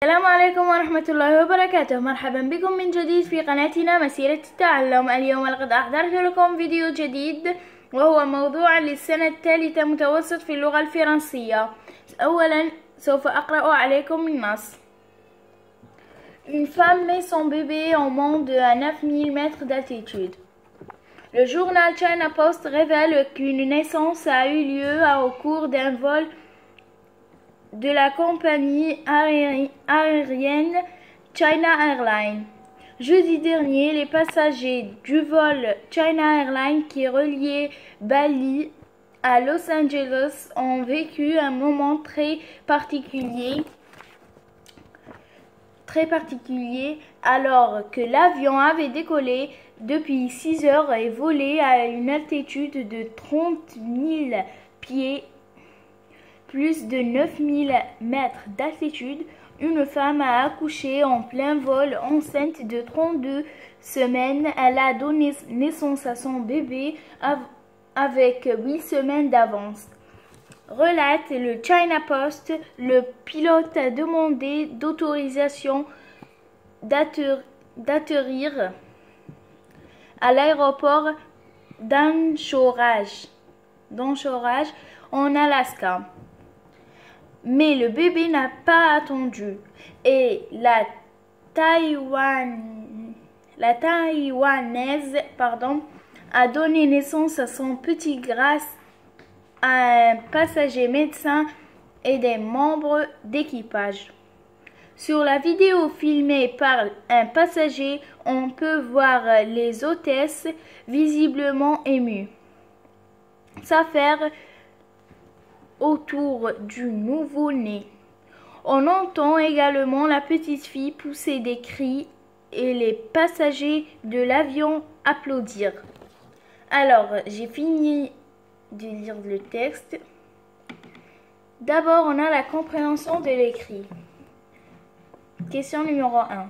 السلام عليكم ورحمة الله وبركاته. مرحبا بكم من جديد في قناتنا مسيرة التعلم. اليوم لقد أحضرت لكم فيديو جديد وهو موضوع للسنة الثالثة متوسط في اللغة الفرنسية. أولا سوف أقرأ عليكم النص. Une femme met son bébé au monde à 9000 mètres d'altitude. Le journal China Post révèle qu'une naissance a eu lieu au cours d'un vol de la compagnie aérienne China Airlines. Jeudi dernier, les passagers du vol China Airlines qui reliait Bali à Los Angeles ont vécu un moment très particulier alors que l'avion avait décollé depuis 6 heures et volé à une altitude de 30 000 pieds, plus de 9000 mètres d'altitude. Une femme a accouché en plein vol, enceinte de 32 semaines. Elle a donné naissance à son bébé avec 8 semaines d'avance. Relate le China Post. Le pilote a demandé d'autorisation d'atterrir à l'aéroport d'Anchorage en Alaska. Mais le bébé n'a pas attendu et la Taïwanaise a donné naissance à son petit grâce à un passager médecin et des membres d'équipage. Sur la vidéo filmée par un passager, on peut voir les hôtesses visiblement émues s'affaire autour du nouveau-né. On entend également la petite fille pousser des cris et les passagers de l'avion applaudir. Alors, j'ai fini de lire le texte. D'abord, on a la compréhension de l'écrit. Question numéro 1.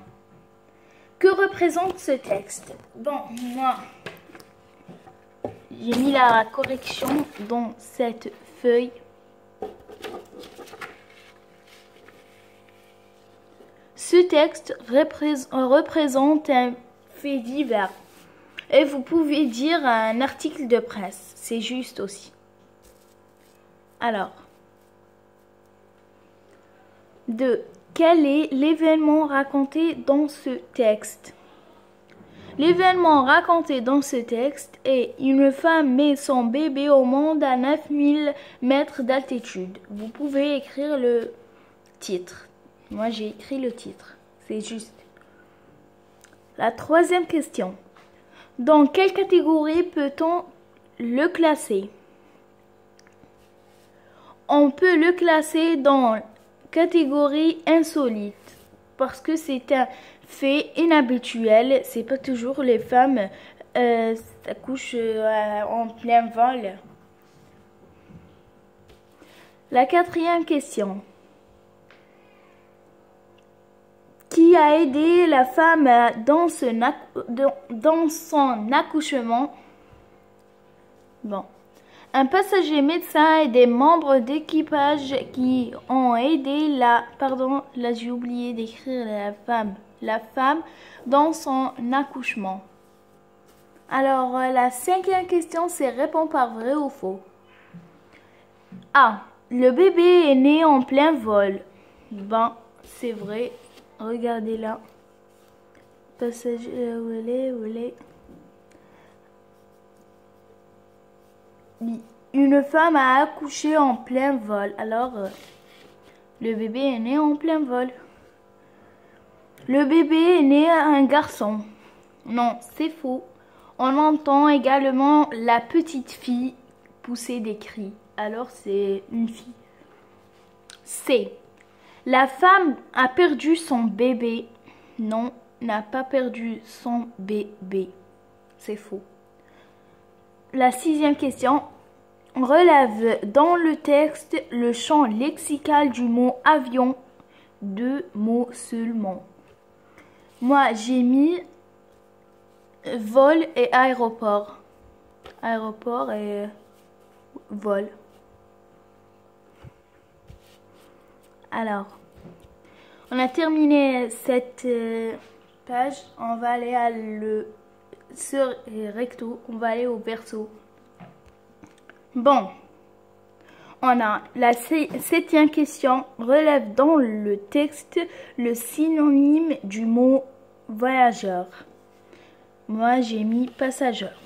Que représente ce texte? Bon, moi, j'ai mis la correction dans cette feuille. Ce texte représente un fait divers. Et vous pouvez dire un article de presse. C'est juste aussi. Alors. 2. Quel est l'événement raconté dans ce texte? L'événement raconté dans ce texte est une femme met son bébé au monde à 9000 mètres d'altitude. Vous pouvez écrire le titre. Moi, j'ai écrit le titre. C'est juste. La troisième question. Dans quelle catégorie peut-on le classer? On peut le classer dans catégorie insolite parce que c'est un fait inhabituel. C'est pas toujours les femmes accouchent en plein vol. La quatrième question. Qui a aidé la femme dans son accouchement? Bon. Un passager médecin et des membres d'équipage qui ont aidé là j'ai oublié d'écrire la femme dans son accouchement. Alors, la cinquième question, c'est répond par vrai ou faux. A. Le bébé est né en plein vol. Ben, c'est vrai. Regardez là. Passager, où elle est. Une femme a accouché en plein vol. Alors, le bébé est né en plein vol. Le bébé est né un garçon. Non, c'est faux. On entend également la petite fille pousser des cris. Alors, c'est une fille. C. La femme a perdu son bébé. Non, n'a pas perdu son bébé. C'est faux. La sixième question. Relève dans le texte le champ lexical du mot avion. 2 mots seulement. Moi, j'ai mis vol et aéroport. Aéroport et vol. Alors, On a terminé cette page. On va aller à recto. On va aller au verso. Bon. On a la 7e question. Relève dans le texte le synonyme du mot voyageur. Moi, j'ai mis passageur.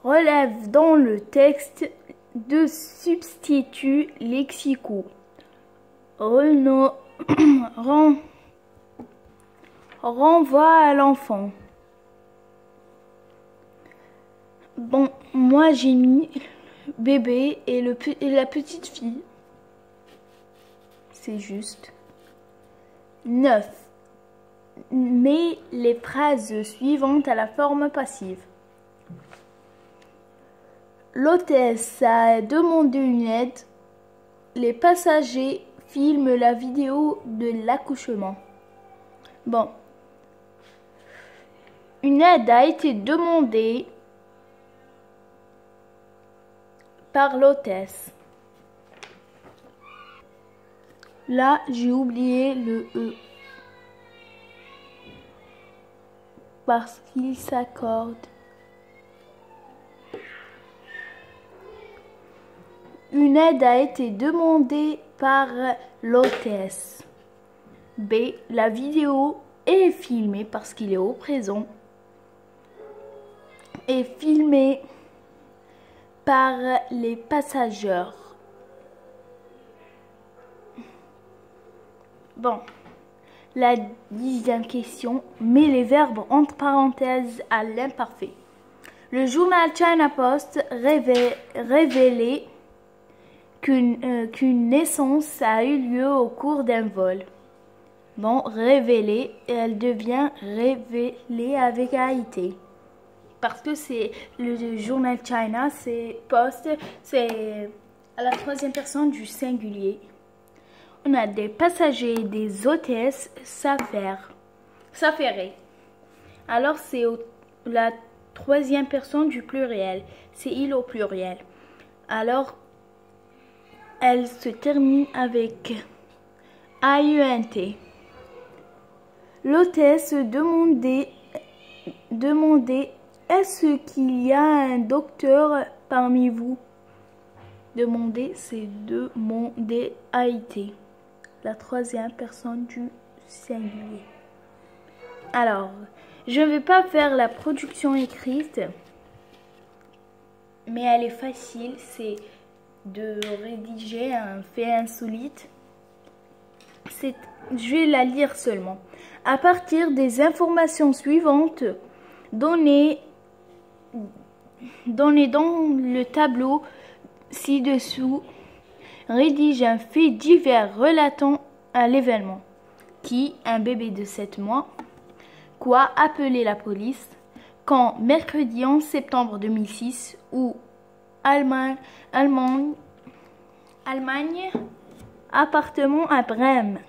Relève dans le texte de substituts lexicaux. Renvoie à l'enfant. Bon, moi j'ai mis bébé et la petite fille. C'est juste. 9. Mets les phrases suivantes à la forme passive. L'hôtesse a demandé une aide. Les passagers filment la vidéo de l'accouchement. Bon. Une aide a été demandée par l'hôtesse. Là, j'ai oublié le E. Parce qu'il s'accorde. Une aide a été demandée par l'hôtesse. B. La vidéo est filmée parce qu'il est au présent. Est filmée par les passagers. Bon. La 10e question. Met les verbes entre parenthèses à l'imparfait. Le journal China Post révélait qu'une naissance a eu lieu au cours d'un vol. Bon, révélée, elle devient révélée avec AIT. Parce que c'est le journal China, c'est Post, c'est à la 3e personne du singulier. On a des passagers et des hôtesses s'affairer. Alors c'est la 3e personne du pluriel. C'est il au pluriel. Alors elle se termine avec AUNT. L'hôtesse demandait est-ce qu'il y a un docteur parmi vous? Demander, c'est demander AIT. La 3e personne du singulier. Alors, je ne vais pas faire la production écrite, mais elle est facile, c'est de rédiger un fait insolite. Je vais la lire seulement. À partir des informations suivantes données dans le tableau ci-dessous, rédige un fait divers relatant à l'événement. Qui, un bébé de 7 mois. Quoi, appeler la police. Quand, mercredi 11 septembre 2006, où Allemagne, appartement à Brême.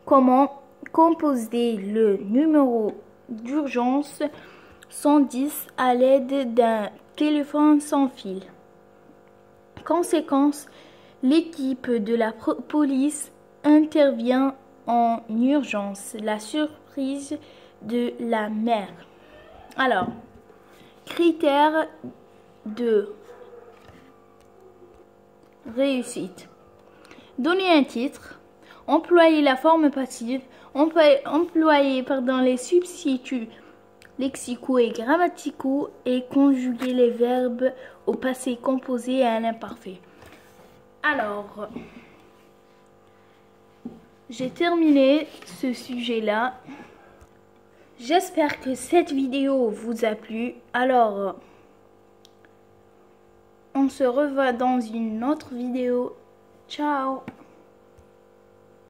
Comment composer le numéro d'urgence 110 à l'aide d'un téléphone sans fil. Conséquence, l'équipe de la police intervient en urgence. La surprise de la mère. Alors, critères de réussite. Donner un titre. Employer la forme passive. Employer les substituts lexicaux et grammaticaux et conjuguer les verbes au passé composé et à l'imparfait. Alors, j'ai terminé ce sujet-là. J'espère que cette vidéo vous a plu. Alors, on se revoit dans une autre vidéo. Ciao!